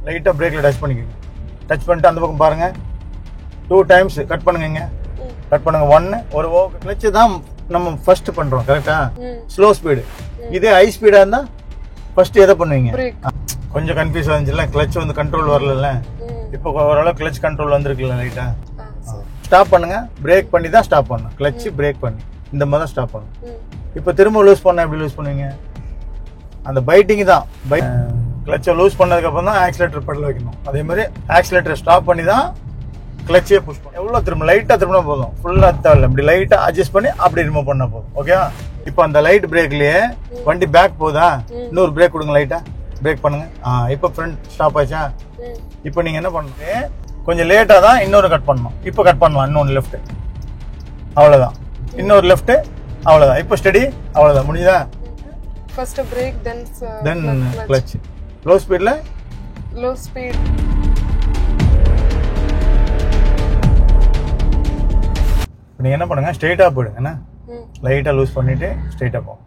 லைட்டாக பிரேக்கில் டச் பண்ணிக்கோங்க. டச் பண்ணிட்டு அந்த பக்கம் பாருங்கள், 2 times கட் பண்ணுங்க. கட் பண்ணுங்க. 1 ஒரு கிளச்சு தான் நம்ம ஃபர்ஸ்ட் பண்ணுறோம், கரெக்டாக? Slow speed. இதே ஹை ஸ்பீடாக இருந்தால் ஃபர்ஸ்ட் எதை பண்ணுவீங்க? கொஞ்சம் கன்ஃபியூஸ் ஆச்சுல, கிளச் வந்து கண்ட்ரோல் வரல. இப்போ ஓரளவு கிளச் கண்ட்ரோல் வந்திருக்குல்ல லைட்டாக. ஸ்டாப் பண்ணுங்க, பிரேக் பண்ணி தான் ஸ்டாப் பண்ணணும். கிளச்சு பிரேக் பண்ணி இந்த மாதிரி தான் ஸ்டாப் பண்ணணும். இப்போ திரும்ப லூஸ் பண்ண எப்படி லூஸ் பண்ணுவீங்க? அந்த பைட்டிங் தான். கிளச்சை லூஸ் பண்ணதுக்கப்புறம் தான் ஆக்சிலேட்டர் பெடல் வைக்கணும். அதே மாதிரி ஆக்சிலேட்டரை ஸ்டாப் பண்ணி தான் கிளச்சே புஷ் பண்ணணும். எவ்வளோ திரும்ப லைட்டாக திரும்பினா போதும், ஃபுல்லாக தேவையில்ல. இப்படி லைட்டாக அட்ஜஸ்ட் பண்ணி அப்படி ரிமூவ் பண்ண போதும். ஓகேவா? இப்போ அந்த லைட் பிரேக்லேயே வண்டி பேக் போதா, இன்னொரு பிரேக் கொடுங்க, லைட்டாக பிரேக் பண்ணுங்க. இப்போ ஃப்ரண்ட் ஸ்டாப் ஆச்சா? இப்போ நீங்கள் என்ன பண்ணுறது, கொஞ்சம் லேட்டாக தான் இன்னொரு கட் பண்ணணும். இப்போ கட் பண்ணலாம், இன்னொன்று லெஃப்ட், அவ்வளோதான். இன்னொரு லெஃப்ட், அவ்வளோதான். இப்போ ஸ்டடி, அவ்வளோதான், முடியுதா? First a brake, then clutch. Low speed la? Low speed. நீங்க என்ன பண்ணுங்க, ஸ்ட்ரைட்டா போடுங்க. என்ன லைட்டா லூஸ் பண்ணிட்டு ஸ்ட்ரைட்டா போங்க.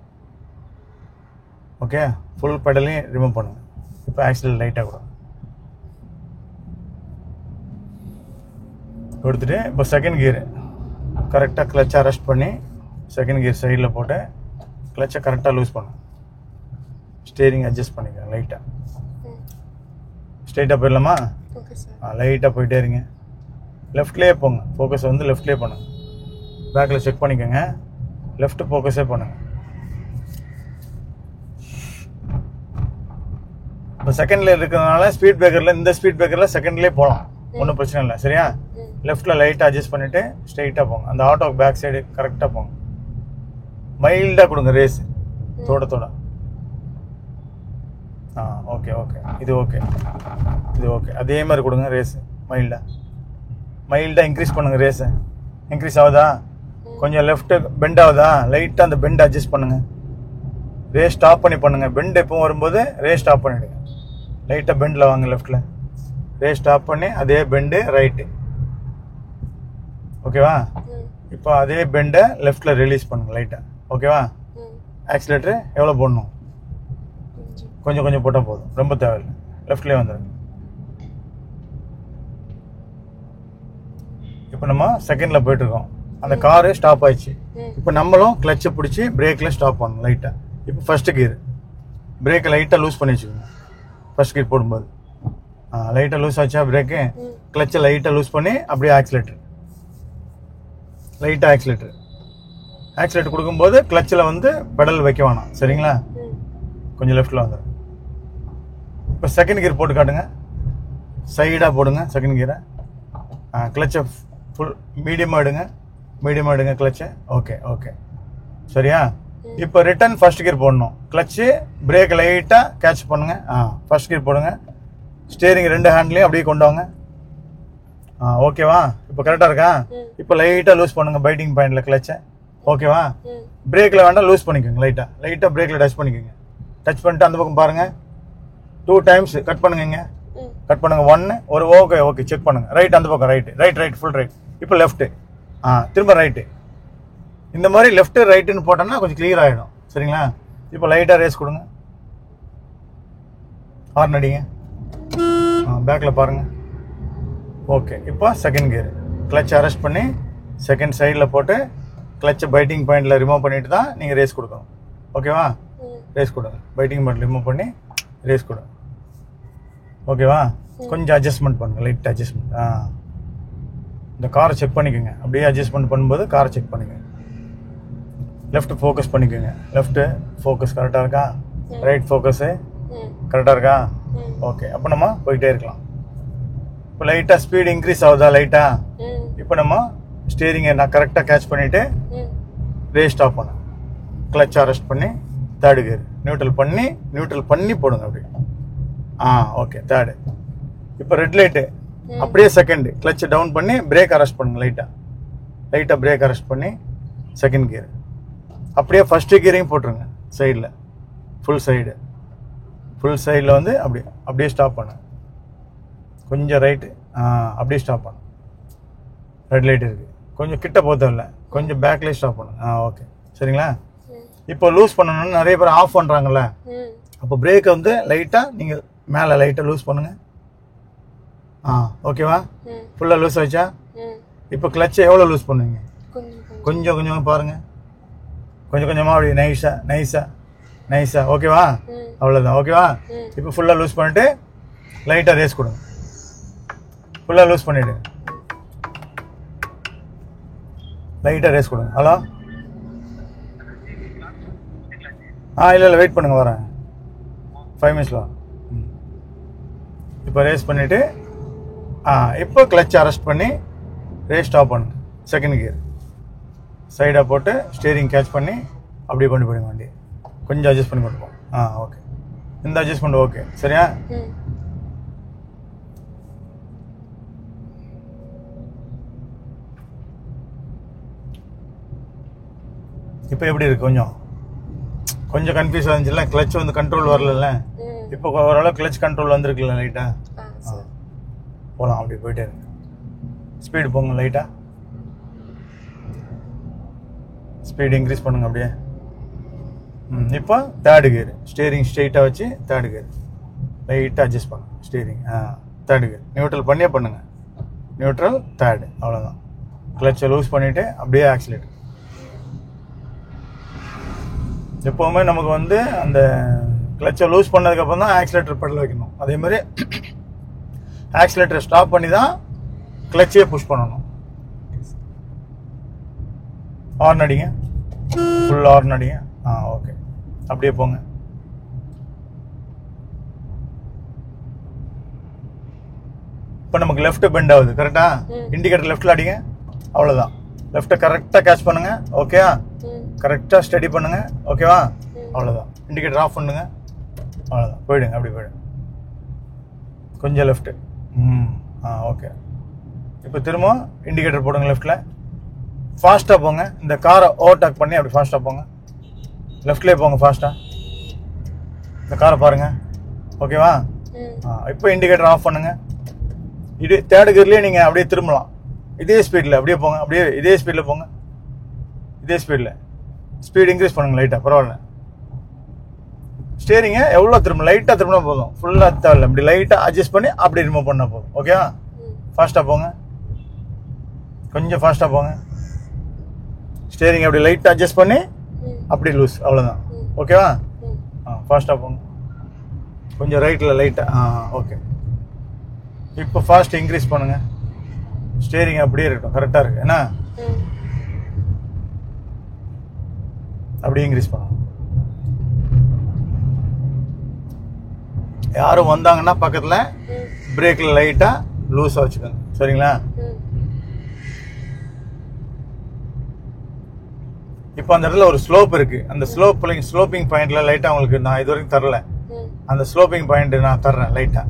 ஓகே, ஃபுல் பெடலையும் ரிமூவ் பண்ணுங்க. இப்போ ஆக்சிலேட்டர் லைட்டா கொடுத்துட்டு இப்போ செகண்ட் கியர் கரெக்டாக கிளச்சை அரெஸ்ட் பண்ணி செகண்ட் கியர் சைடில் போட்டு கிளச்சை கரெக்டாக லூஸ் பண்ணுங்க. ஸ்டேரிங் அட்ஜஸ்ட் பண்ணிக்க லைட்டாக. ஸ்ட்ரைட்டாக போயிடலாமா? லைட்டாக போயிட்டே இருங்க. லெஃப்ட்லேயே போங்க, ஃபோக்கஸ் வந்து லெஃப்ட்லேயே பண்ணுங்க. பேக்கில் செக் பண்ணிக்கோங்க, லெஃப்ட் ஃபோக்கஸே பண்ணுங்க. இப்போ செகண்ட்ல இருக்கிறதுனால ஸ்பீட் பிரேக்கரில், இந்த ஸ்பீட் பிரேக்கரில் செகண்ட்லேயே போகலாம், ஒன்றும் பிரச்சனை இல்லை. சரியா? லெஃப்ட்டில் லைட்டாக அட்ஜஸ்ட் பண்ணிவிட்டு ஸ்ட்ரைட்டாக போங்க. அந்த ஆட்டோ பேக் சைடு கரெக்டாக போங்க. மைல்டாக கொடுங்க ரேஸ், தோட. ஓகே ஓகே, இது ஓகே, இது ஓகே. அதே மாதிரி கொடுங்க ரேஸு, மைல்டாக இன்க்ரீஸ் பண்ணுங்க. ரேஸை இன்க்ரீஸ் ஆகுதா? கொஞ்சம் லெஃப்ட்டு பெண்ட் ஆகுதா? லைட்டாக அந்த பெண்ட் அட்ஜஸ்ட் பண்ணுங்க. ரேஸ் ஸ்டாப் பண்ணி பண்ணுங்க. பெண்ட் எப்பவும் வரும்போது ரேஸ் ஸ்டாப் பண்ணிவிடுங்க. லைட்டாக பெண்டில் வாங்க, லெஃப்டில் ரேஸ் ஸ்டாப் பண்ணி அதே பெண்டு ரைட்டு. ஓகேவா? இப்போ அதே பெண்டை லெஃப்டில் ரிலீஸ் பண்ணுங்க லைட்டாக. ஓகேவா? ஆக்சிலேட்டரு எவ்வளோ போடணும்? கொஞ்சம் கொஞ்சம் போட்டால் போதும், ரொம்ப தேவையில்லை. லெஃப்ட்லேயே வந்துடுங்க. இப்போ நம்ம செகண்டில் போயிட்டுருக்கோம். அந்த காரு ஸ்டாப் ஆயிடுச்சு. இப்போ நம்மளும் கிளச்சை பிடிச்சி பிரேக்கில் ஸ்டாப் பண்ணணும் லைட்டாக. இப்போ ஃபஸ்ட்டு கியர் பிரேக்கை லைட்டாக லூஸ் பண்ணி வச்சுக்கோங்க. ஃபஸ்ட் கியர் போடும்போது லைட்டாக லூஸ் ஆச்சா பிரேக்கு? கிளச்சை லைட்டாக லூஸ் பண்ணி அப்படியே ஆக்சிலேட்டர், லைட்டாக ஆக்சிலேட்டர் கொடுக்கும்போது கிளச்சில் வந்து பெடல் வைக்க வேணாம். சரிங்களா? கொஞ்சம் லெஃப்டில் வந்துடும். இப்போ செகண்ட் கியர் போட்டு காட்டுங்க. சைடாக போடுங்க செகண்ட் கியரை. கிளச்சை ஃபுல் மீடியமாக எடுங்க கிளச்சை. ஓகே, சரியா? இப்போ ரிட்டர்ன் ஃபர்ஸ்ட் கியர் போடணும். கிளச்சு பிரேக் லைட்டாக கேட்ச் பண்ணுங்க. ஃபர்ஸ்ட் கியர் போடுங்க. ஸ்டேரிங் 2 ஹேண்ட்லேயும் அப்படியே கொண்டு வாங்க. ஓகேவா? இப்போ கரெக்டாக இருக்கா? இப்போ லைட்டாக லூஸ் பண்ணுங்க பைட்டிங் பாயிண்டில் கிளச்சை. ஓகேவா? பிரேக்கில் வேண்டாம், லூஸ் பண்ணிக்கோங்க. லைட்டாக பிரேக்கில் டச் பண்ணிக்கோங்க. டச் பண்ணிட்டு அந்த பக்கம் பாருங்க, 2 times கட் பண்ணுங்க. கட் பண்ணுங்க. 1 ஒரு ஓகே செக் பண்ணுங்க. ரைட், அந்த பக்கம் ரைட் ஃபுல் ரைட். இப்போ லெஃப்ட், திரும்ப ரைட்டு. இந்த மாதிரி லெஃப்ட் ரைட்டுன்னு போட்டோம்னா கொஞ்சம் கிளியர் ஆகிடும். சரிங்களா? இப்போ லைட்டாக ரேஸ் கொடுங்க. ஹார்ன் அடிங்க. பேக்கில் பாருங்க. ஓகே, இப்போ செகண்ட் கியர் கிளச் அரெஸ்ட் பண்ணி செகண்ட் சைடில் போட்டு கிளச்சை பைட்டிங் பாயிண்டில் ரிமூவ் பண்ணிட்டு தான் நீங்கள் ரேஸ் கொடுக்கணும். ஓகேவா? ரேஸ் கொடுங்க. பைட்டிங் பாயிண்ட் ரிமூவ் பண்ணி ரேஸ் கொடுங்க. ஓகேவா? கொஞ்சம் அட்ஜஸ்ட்மெண்ட் பண்ணுங்க, லைட் அட்ஜஸ்ட்மெண்ட். இந்த காரை செக் பண்ணிக்கோங்க. அப்படியே அட்ஜஸ்ட்மெண்ட் பண்ணும்போது காரை செக் பண்ணிக்கோங்க. லெஃப்ட் ஃபோக்கஸ் பண்ணிக்கோங்க. லெஃப்ட் ஃபோக்கஸ் கரெக்டாக இருக்கா? ரைட் ஃபோக்கஸு கரெக்டாக இருக்கா? ஓகே, அப்போ நம்ம போயிட்டே இருக்கலாம். இப்போ லைட்டாக ஸ்பீடு இன்க்ரீஸ் ஆகுதா? லைட்டாக. இப்போ நம்ம ஸ்டேரிங்கை நான் கரெக்டாக கேட்ச் பண்ணிவிட்டு ரேஸ் ஸ்டாப் பண்ணேன். கிளச் அரெஸ்ட் பண்ணி தேர்டு கியர் நியூட்ரல் பண்ணி போடுங்க அப்படி. Okay, third. இப்போ ரெட் லைட்டு அப்படியே செகண்ட் கிளச் டவுன் பண்ணி பிரேக் அரெஸ்ட் பண்ணுங்க. லைட்டாக பிரேக் அரெஸ்ட் பண்ணி செகண்ட் கியர் அப்படியே ஃபர்ஸ்ட் கியரையும் போட்டுருங்க. சைடில் ஃபுல் சைடில் வந்து அப்படியே ஸ்டாப் பண்ணு. கொஞ்சம் ரைட்டு, அப்படியே ஸ்டாப் பண்ணு. ரெட் லைட் இருக்குது, கொஞ்சம் கிட்ட போதில்லை, கொஞ்சம் பேக்லேயே ஸ்டாப் பண்ணு. ஓகே, சரிங்களா? இப்போ லூஸ் பண்ணணும்னு நிறைய பேர் ஆஃப் பண்ணுறாங்கல்ல, அப்போ பிரேக்கை வந்து லைட்டாக நீங்கள் மேலே லைட்டாக லூஸ் பண்ணுங்க. ஓகேவா? ஃபுல்லாக லூஸ் ஆச்சா? இப்போ கிளச்சை எவ்வளோ லூஸ் பண்ணுவீங்க? கொஞ்சம் கொஞ்சமாக பாருங்கள், கொஞ்சம் கொஞ்சமாக அப்படி நைஸாக. ஓகேவா? அவ்வளோதான். ஓகேவா? இப்போ ஃபுல்லாக லூஸ் பண்ணிட்டு லைட்டாக ரேஸ் கொடுங்க. ஃபுல்லாக லூஸ் பண்ணிவிடுங்க, லைட்டாக ரேஸ் கொடுங்க. ஹலோ? இல்லை வெயிட் பண்ணுங்கள், வரேன் 5 மினிட்ஸில். இப்போ ரேஸ் பண்ணிவிட்டு இப்போ கிளச் அரெஸ்ட் பண்ணி ரேஸ் ஸ்டாப் பண்ணுங்க. செகண்ட் கியர் சைடாக போட்டு ஸ்டீரிங் கேட்ச் பண்ணி அப்படியே கொண்டு போயிடுங்க வண்டி. கொஞ்சம் அட்ஜஸ்ட் பண்ணி கொண்டு போங்க. ஓகே, இந்த அட்ஜஸ்ட்மெண்ட் ஓகே. சரியா? இப்போ எப்படி இருக்கு? கொஞ்சம் கன்ஃபியூஸ் ஆச்சுல்ல, கிளச் வந்து கண்ட்ரோல் வரல. இப்போ ஓரளவு கிளச் கண்ட்ரோல் வந்திருக்குல்ல லைட்டா. போகலாம், அப்படி போயிட்டே இருக்கு. ஸ்பீடு போங்க, லைட்டா ஸ்பீடு இன்க்ரீஸ் பண்ணுங்க அப்படியே. இப்போ தேர்டு கியர் ஸ்டீரிங் ஸ்ட்ரெயிட்டாக வச்சு தேர்டு கியர் லைட்டாக அட்ஜஸ்ட் பண்ணுங்க. ஸ்டீரிங் தேர்டு கியர் நியூட்ரல் பண்ணியே பண்ணுங்க. நியூட்ரல் தேர்டு, அவ்வளோதான். கிளச்சை லூஸ் பண்ணிவிட்டு அப்படியே ஆக்சிலேட்டர். எப்போவுமே நமக்கு வந்து அந்த கிளச்சை லூஸ் பண்ணதுக்கப்புறம் தான் ஆக்சிலேட்டர் பெடல் வைக்கணும். அதே மாதிரி ஆக்சிலேட்டரை ஸ்டாப் பண்ணி தான் கிளச்சையே புஷ் பண்ணணும். ஹார்ன் அடிங்க, ஃபுல் ஹார்ன் அடிங்க. ஓகே, அப்படியே போங்க. இப்போ நமக்கு லெஃப்ட் பெண்ட் ஆகுது, கரெக்டா? இண்டிகேட்டர் லெஃப்ட்ல அடிங்க, அவ்வளோதான். லெஃப்ட்டை கரெக்டாக கேட்ச் பண்ணுங்க. ஓகேவா? கரெக்டாக ஸ்டடி பண்ணுங்க. ஓகேவா? அவ்வளோதான். இண்டிகேட்டர் ஆஃப் பண்ணுங்க, அவ்வளோதான். போயிடுங்க, அப்படி போயிடுங்க. கொஞ்சம் லெஃப்ட்டு. ஓகே. இப்போ திரும்ப இண்டிகேட்டர் போடுங்க லெஃப்ட்டில். ஃபாஸ்ட்டாக போங்க. இந்த காரை ஓவர்டேக் பண்ணி அப்படி ஃபாஸ்ட்டாக போங்க. லெஃப்ட்லேயே போங்க ஃபாஸ்ட்டாக. இந்த காரை பாருங்கள். ஓகேவா? இப்போ இண்டிகேட்டர் ஆஃப் பண்ணுங்க. இது தேர்ட் கியர்லேயே நீங்கள் அப்படியே திரும்பலாம். இதே ஸ்பீடில் அப்படியே போங்க. அப்படியே இதே ஸ்பீடில் போங்க. இதே ஸ்பீடில் ஸ்பீடு இன்க்ரீஸ் பண்ணுங்க லைட்டாக, பரவாயில்ல. ஸ்டீரிங்க எவ்வளோ திரும்ப லைட்டாக திரும்பினா போதும், ஃபுல்லாக தேவையில்ல. இப்படி லைட்டாக அட்ஜஸ்ட் பண்ணி அப்படி ரிமூவ் பண்ணால் போதும். ஓகேவா? ஃபாஸ்ட்டாக போங்க, கொஞ்சம் ஃபாஸ்ட்டாக போங்க. ஸ்டீரிங் அப்படி லைட்டாக அட்ஜஸ்ட் பண்ணி அப்படி லூஸ், அவ்வளோதான். ஓகேவா? ஃபாஸ்ட்டாக போங்க. கொஞ்சம் ரைட்டில் லைட்டாக. ஓகே. இப்போ ஃபாஸ்ட் இன்க்ரீஸ் பண்ணுங்க. ஸ்டீரிங் அப்படியே இருக்கட்டும், கரெக்டாக இருக்கு. ஏன்னா அப்படியே இன்க்ரீஸ் பண்ணுங்க. யாரும் வந்தாங்கன்னா பக்கத்தில் பிரேக்கில் லைட்டாக லூஸாக வச்சுக்கோங்க. சரிங்களா? இப்போ அந்த இடத்துல ஒரு ஸ்லோப் இருக்கு. அந்த ஸ்லோப்பிங் பாயிண்ட்ல லைட்டாக உங்களுக்கு நான் இது வரைக்கும் தரல. அந்த ஸ்லோப்பிங் பாயிண்ட் நான் தர்றேன் லைட்டாக,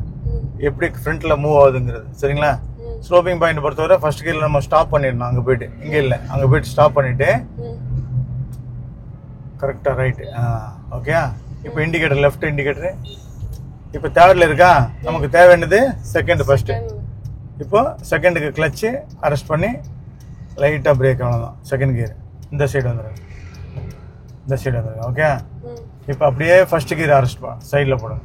எப்படி ஃப்ரண்ட்ல மூவ் ஆகுதுங்கிறது. சரிங்களா? ஸ்லோப்பிங் பாயிண்ட் பொறுத்தவரை ஃபர்ஸ்ட் கியர்ல நம்ம ஸ்டாப் பண்ணிடணும். அங்கே போயிட்டு, இங்கே இல்லை, அங்கே போயிட்டு ஸ்டாப் பண்ணிட்டு கரெக்டாக ரைட்டு. ஓகே. இப்போ இண்டிகேட்டர் லெஃப்ட் இண்டிகேட்டரு இப்போ தேர்டில் இருக்கா? நமக்கு தேவையானது செகண்ட் ஃபர்ஸ்ட்டு. இப்போ செகண்டுக்கு கிளச்சு அரெஸ்ட் பண்ணி லைட்டாக பிரேக், அவ்வளோதான். செகண்ட் கியர் இந்த சைடு வந்துடுங்க, இந்த சைடு வந்துடுங்க. ஓகே. இப்போ அப்படியே ஃபர்ஸ்ட் கியர் அரெஸ்ட் சைடில் போடுங்க.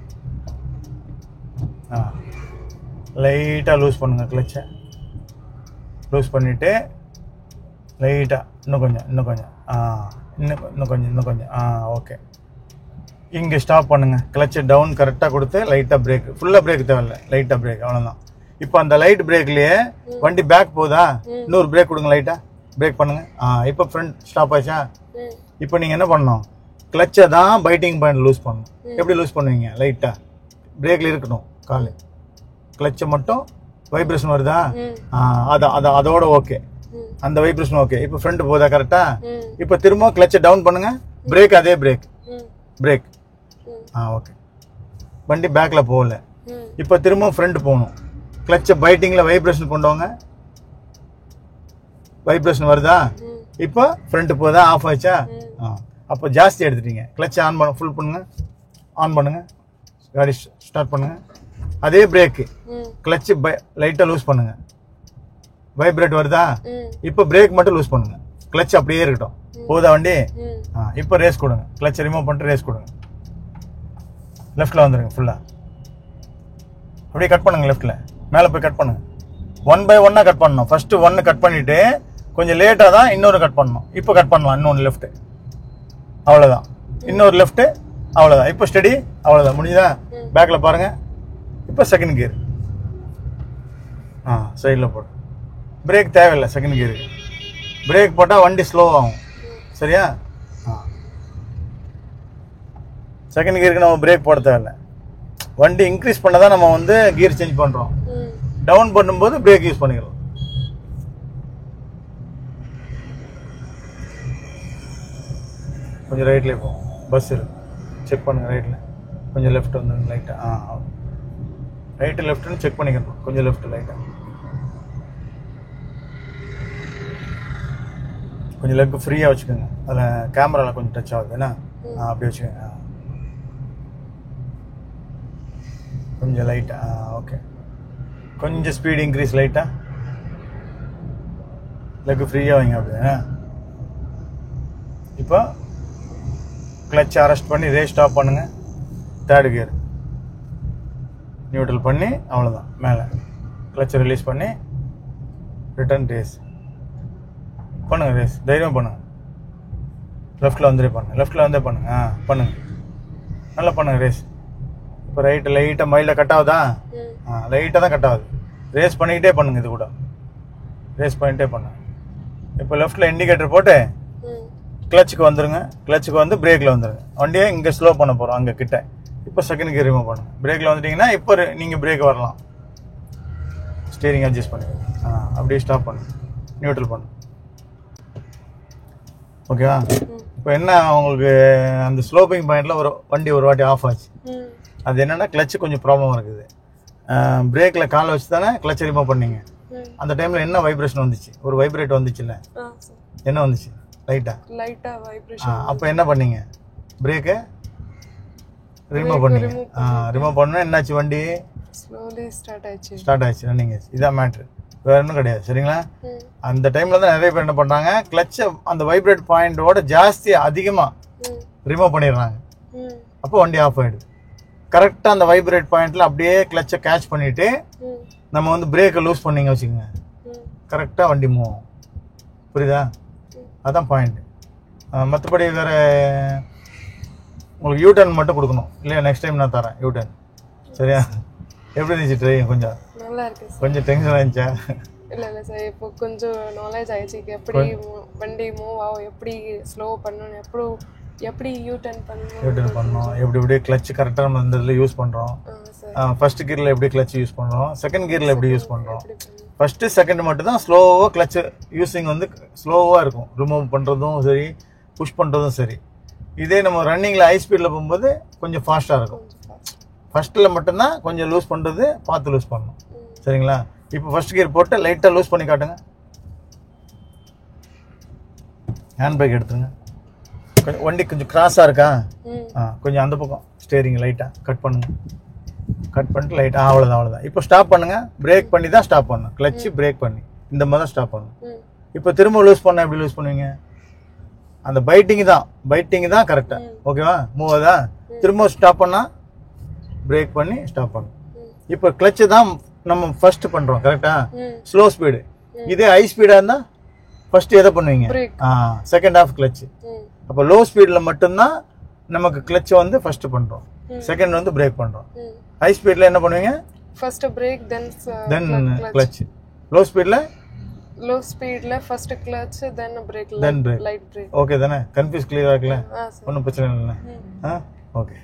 லைட்டாக லூஸ் பண்ணுங்க கிளச்சை. லூஸ் பண்ணிவிட்டு லைட்டாக இன்னும் கொஞ்சம் இன்னும் கொஞ்சம் ஓகே. இங்கே ஸ்டாப் பண்ணுங்க. கிளச்சை டவுன் கரெக்டாக கொடுத்து லைட்டாக பிரேக், ஃபுல்லாக பிரேக் தேவையில்ல, லைட்டாக பிரேக், அவ்வளோதான். இப்போ அந்த லைட் பிரேக்லேயே வண்டி பேக் போகுதா? இன்னொரு பிரேக் கொடுங்க, லைட்டாக பிரேக் பண்ணுங்க. இப்போ ஃப்ரண்ட் ஸ்டாப் ஆச்சா? இப்போ நீங்கள் என்ன பண்ணணும்? கிளச்சை தான் பைட்டிங் பாயிண்ட் லூஸ் பண்ணணும். எப்படி லூஸ் பண்ணுவீங்க? லைட்டாக பிரேக்கில் இருக்கணும் கால், கிளச்சை மட்டும் வைப்ரேஷன் வருதா? அதோட ஓகே, அந்த வைப்ரேஷன் ஓகே. இப்போ ஃப்ரண்ட் போதா கரெக்டா? இப்போ திரும்ப கிளச்சை டவுன் பண்ணுங்க. பிரேக் அதே பிரேக் ஓகே. வண்டி பேக்கில் போகல. இப்போ திரும்ப ஃப்ரண்ட் போகணும். கிளச்சை பைட்டிங்கில் வைப்ரேஷன் கொண்டு வாங்க. வைப்ரேஷன் வருதா? இப்போ ஃப்ரண்ட் போதா? ஆஃப் ஆச்சா? அப்போ ஜாஸ்தி எடுத்துட்டீங்க. கிளச்சை ஆன் பண்ண, ஃபுல் பண்ணுங்க, ஆன் பண்ணுங்க, காடி ஸ்டார்ட் பண்ணுங்க. அதே பிரேக்கு, கிளச்சு லைட்டாக லூஸ் பண்ணுங்க. வைப்ரேட் வருதா? இப்போ பிரேக் மட்டும் லூஸ் பண்ணுங்க. கிளச் அப்படியே இருக்கட்டும். போதா வண்டி? இப்போ ரேஸ் கொடுங்க. கிளச்சை ரிமூவ் பண்ணிட்டு ரேஸ் கொடுங்க. லெஃப்டில் வந்துடுங்க ஃபுல்லாக. அப்படியே கட் பண்ணுங்க லெஃப்ட்டில், மேலே போய் கட் பண்ணுங்க. 1 by 1 கட் பண்ணணும். ஃபஸ்ட்டு 1 கட் பண்ணிவிட்டு கொஞ்சம் லேட்டாக தான் இன்னொரு கட் பண்ணணும். இப்போ கட் பண்ணலாம் இன்னொன்று லெஃப்ட்டு, அவ்வளோதான். இன்னொரு லெஃப்ட்டு, அவ்வளோதான். இப்போ ஸ்டடி, அவ்வளோதான், முடியுதா? பேக்கில் பாருங்கள். இப்போ செகண்ட் கியர் சைடில் போடு. பிரேக் தேவையில்லை செகண்ட் கியருக்கு. பிரேக் போட்டால் வண்டி ஸ்லோ ஆகும். சரியா? செகண்ட் கியருக்கு நம்ம பிரேக் போட தேவையில்லை. வண்டி இன்க்ரீஸ் பண்ண தான் நம்ம வந்து கியர் சேஞ்ச் பண்ணுறோம். டவுன் பண்ணும்போது பிரேக் யூஸ் பண்ணிக்கலாம். கொஞ்சம் ரைட்லேயே போகும், பஸ் இருக்கு, செக் பண்ணுங்கள். ரைட்டில் கொஞ்சம் லெஃப்ட் வந்து லைட்டாக ரைட்டு லெஃப்ட்டுன்னு செக் பண்ணிக்கணும். கொஞ்சம் லெஃப்ட் லைட்டாக, கொஞ்சம் லெக் ஃப்ரீயாக வச்சுக்கோங்க. அதில் கேமராவில் கொஞ்சம் டச் ஆகுது ஏன்னா அப்படி வச்சுக்கோங்க. கொஞ்சம் லைட்டாக ஓகே. கொஞ்சம் ஸ்பீடு இன்க்ரீஸ் லைட்டாக, லெக் ஃப்ரீயாக வைங்க அப்படியே. இப்போ கிளச் அரெஸ்ட் பண்ணி ரேஸ் ஸ்டாப் பண்ணுங்க. தேர்ட் கியர் நியூட்ரல் பண்ணி அவ்வளோதான். மேலே கிளச்சை ரிலீஸ் பண்ணி ரிட்டர்ன் ரேஸ் பண்ணுங்க. ரேஸ் தைரியம் பண்ணுங்க. லெஃப்ட்டில் வந்துடே பண்ணுங்க, லெஃப்ட்டில் வந்தே பண்ணுங்க. பண்ணுங்க, நல்லா பண்ணுங்க ரேஸ். இப்போ ரைட்டு லைட்டாக மைல்டாக கட் ஆகுதா? லைட்டாக தான் கட் ஆகுது. ரேஸ் பண்ணிக்கிட்டே பண்ணுங்க. இது கூட ரேஸ் பண்ணிகிட்டே பண்ணுங்க. இப்போ லெஃப்ட்டில் இண்டிகேட்டர் போட்டு கிளச்சுக்கு வந்துடுங்க. கிளச்சுக்கு வந்து பிரேக்கில் வந்துடுங்க. வண்டியை இங்கே ஸ்லோ பண்ண போகிறோம் அங்கே கிட்ட. இப்போ செகண்ட் கியர் ரிமூவ் பண்ணுங்க. பிரேக்கில் வந்துட்டிங்கன்னா இப்போ நீங்கள் பிரேக் வரலாம். ஸ்டீரிங் அட்ஜஸ்ட் பண்ணுங்க. அப்படியே ஸ்டாப் பண்ணுங்க, நியூட்ரல் பண்ணுங்க. ஓகேவா? இப்போ என்ன உங்களுக்கு அந்த ஸ்லோப்பிங் பாயிண்டில் ஒரு வண்டி ஒரு வாட்டி ஆஃப் ஆச்சு. அது என்னென்னா கிளச்சு கொஞ்சம் ப்ராப்ளம் இருக்குது. பிரேக்கில் காலை வச்சு தானே கிளச்சை ரிமூவ் பண்ணீங்க. அந்த டைமில் என்ன வைப்ரேஷன் வந்துச்சு? ஒரு வைப்ரேட் வந்துச்சுல்ல, என்ன வந்துச்சு? லைட்டா வைப்ரேஷன். அப்போ என்ன பண்ணீங்க? பிரேக்கை ரிமூவ் பண்ணீங்க. ரிமூவ் பண்ணா என்னாச்சு? வண்டி ஸ்லோலி ஸ்டார்ட் ஆயிடுச்சு, ரன்னிங் ஆச்சு. இதான் மேட்ரு, வேற ஒன்றும் கிடையாது. சரிங்களா? அந்த டைம்ல தான் நிறைய பேர் என்ன பண்றாங்க, கிளச்சை அந்த வைப்ரேட் பாயிண்டோட ஜாஸ்தி அதிகமாக ரிமூவ் பண்ணிடுறாங்க. அப்போ வண்டி ஆஃப் ஆயிடுது. கரெக்டாக அந்த வைப்ரேட் பாயிண்ட்ல அப்படியே கிளச்சை கேட்ச் பண்ணிட்டு நம்ம வந்து பிரேக்கை லூஸ் பண்ணிங்க வச்சுக்கோங்க, கரெக்டாக வண்டி மூவ் ஆகும். புரியுதா? அதான் பாயிண்ட். மற்றபடி வேறு உங்களுக்கு யூடர்ன் மட்டும் கொடுக்கணும் இல்லையா? நெக்ஸ்ட் டைம் நான் தரேன் யூடர்ன். சரியா? எப்படி இருந்துச்சு ட்ரைவிங்? கொஞ்சம் நல்லா இருக்கு. கொஞ்சம் டென்ஷன் ஆயிடுச்சா? இல்லை சார், இப்போ கொஞ்சம் நாலேஜ் ஆயிடுச்சு. எப்படி வண்டி மூவ் ஆகும், எப்படி ஸ்லோ பண்ணணும், எப்படி யூடர்ன் பண்ணணும், எப்படி கிளச் கரெக்டாக நம்ம இந்த இதில் யூஸ் பண்ணுறோம். ஃபர்ஸ்ட் கியரில் எப்படி கிளச் யூஸ் பண்ணுறோம், செகண்ட் கியரில் எப்படி யூஸ் பண்ணுறோம். ஃபஸ்ட்டு செகண்ட் மட்டும் தான் ஸ்லோவாக கிளச்சு யூஸிங் வந்து ஸ்லோவாக இருக்கும். ரிமூவ் பண்ணுறதும் சரி, புஷ் பண்ணுறதும் சரி. இதே நம்ம ரன்னிங்கில் ஹை ஸ்பீடில் போகும்போது கொஞ்சம் ஃபாஸ்ட்டாக இருக்கும். ஃபஸ்ட்டில் மட்டும்தான் கொஞ்சம் லூஸ் பண்ணுறது பார்த்து லூஸ் பண்ணணும். சரிங்களா? இப்போ ஃபர்ஸ்ட் கியர் போட்டு லைட்டாக லூஸ் பண்ணி காட்டுங்க. ஹேண்ட் பிரேக் எடுத்துருங்க. கொஞ்சம் வண்டி கொஞ்சம் கிராஸாக இருக்கா? கொஞ்சம் அந்த பக்கம் ஸ்டேரிங் லைட்டாக கட் பண்ணுங்க. கட் பண்ணிட்டு லைட்டாக அவ்வளோதான். இப்போ ஸ்டாப் பண்ணுங்க. பிரேக் பண்ணி தான் ஸ்டாப் பண்ணணும். கிளச்சு பிரேக் பண்ணி இந்த மாதிரி தான் ஸ்டாப் பண்ணணும். இப்போ திரும்ப லூஸ் பண்ண எப்படி லூஸ் பண்ணுவீங்க? அந்த பைட்டிங் தான் கரெக்டாக. ஓகேவா? மூவ் ஆகுதா? திரும்ப ஸ்டாப் பண்ணால் பிரேக் பண்ணி ஸ்டாப் பண்ணணும். இப்போ கிளச்சு தான் நம்ம ஃபர்ஸ்ட் பண்ணுறோம். கரெக்டா? Slow speed. இதே ஹை ஸ்பீடாக இருந்தால் ஃபர்ஸ்ட் எதை பண்ணுவீங்க? Second half clutch. அப்போ லோ ஸ்பீடில் மட்டும்தான் நமக்கு கிளச்சை வந்து ஃபர்ஸ்ட் பண்ணுறோம், செகண்ட் வந்து பிரேக் பண்ணுறோம். ஹை ஸ்பீடில் என்ன பண்ணுவீங்க? ஃபர்ஸ்ட் பிரேக் தென் கிளச். லோ ஸ்பீடில் ஃபர்ஸ்ட் கிளச் தென் பிரேக், லைட் பிரேக். ஓகே தானே? கன்ஃபியூஸ் கிளியராக இருக்குல்ல? ஒன்றும் பிரச்சனை இல்லை. ஓகே.